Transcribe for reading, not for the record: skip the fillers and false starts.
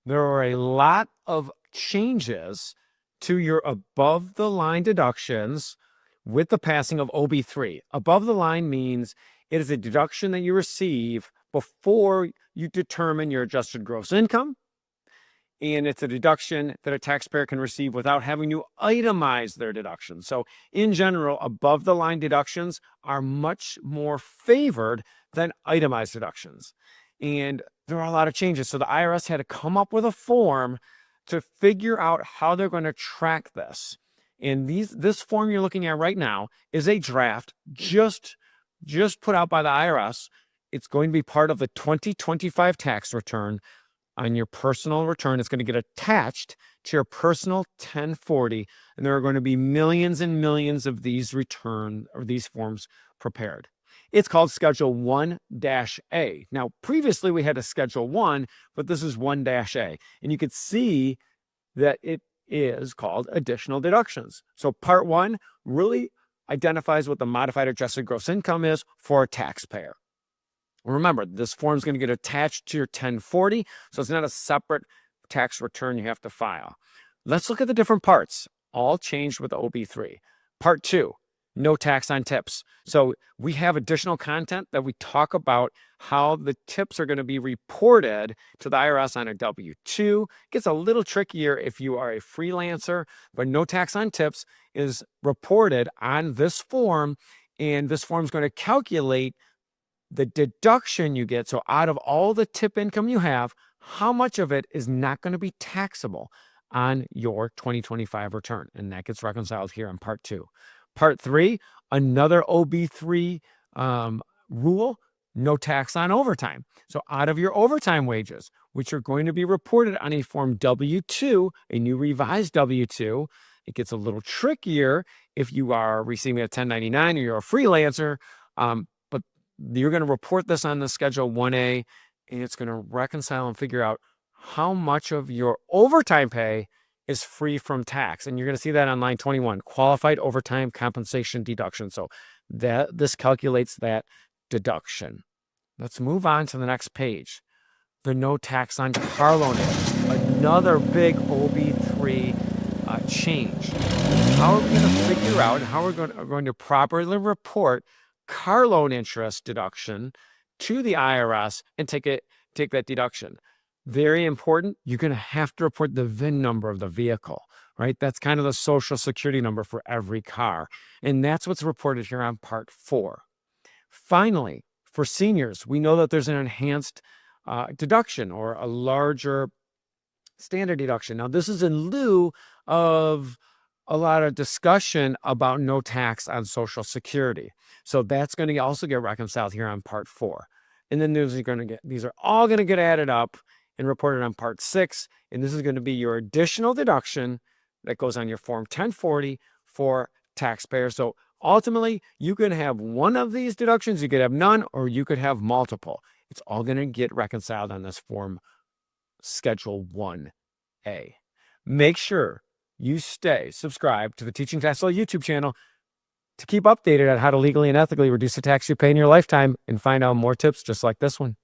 there are a lot of changes to your above the line deductions with the passing of OB3. Above the line means it is a deduction that you receive before you determine your adjusted gross income. And it's a deduction that a taxpayer can receive without having to itemize their deduction. So in general, above the line deductions are much more favored than itemized deductions. And there are a lot of changes. So the IRS had to come up with a form to figure out how they're going to track this. And this form you're looking at right now is a draft just put out by the IRS. It's going to be part of the 2025 tax return. On your personal return, it's going to get attached to your personal 1040, and there are going to be millions and millions of these forms prepared. It's called Schedule 1-A. Now, previously we had a Schedule 1, but this is 1-A, and you could see that it is called additional deductions. So Part 1 really identifies what the modified adjusted gross income is for a taxpayer. Remember, this form is going to get attached to your 1040, so it's not a separate tax return you have to file. Let's look at the different parts, all changed with OB3. Part 2, no tax on tips. So we have additional content that we talk about how the tips are going to be reported to the IRS on a W-2. It gets a little trickier if you are a freelancer, but no tax on tips is reported on this form, and this form is going to calculate the deduction you get. So out of all the tip income you have, how much of it is not going to be taxable on your 2025 return? And that gets reconciled here in Part 2. Part 3, another OB3 rule, no tax on overtime. So out of your overtime wages, which are going to be reported on a Form W-2, a new revised W-2, it gets a little trickier if you are receiving a 1099 or you're a freelancer, you're going to report this on the Schedule 1A, and it's going to reconcile and figure out how much of your overtime pay is free from tax. And you're going to see that on line 21, qualified overtime compensation deduction. So this calculates that deduction. Let's move on to the next page. The no tax on car loan interest, another big OB3 change. How are we going to figure out how we're going to properly report car loan interest deduction to the IRS and take that deduction? Very important. You're going to have to report the VIN number of the vehicle, right? That's kind of the social security number for every car. And that's what's reported here on Part 4. Finally, for seniors, we know that there's an enhanced deduction or a larger standard deduction. Now, this is in lieu of a lot of discussion about no tax on Social Security. So that's going to also get reconciled here on Part 4. And then these are all going to get added up and reported on Part 6. And this is going to be your additional deduction that goes on your Form 1040 for taxpayers. So ultimately, you can have one of these deductions, you could have none, or you could have multiple. It's all going to get reconciled on this Form Schedule 1A. Make sure you stay subscribed to the Teaching Tax Law YouTube channel to keep updated on how to legally and ethically reduce the tax you pay in your lifetime and find out more tips just like this one.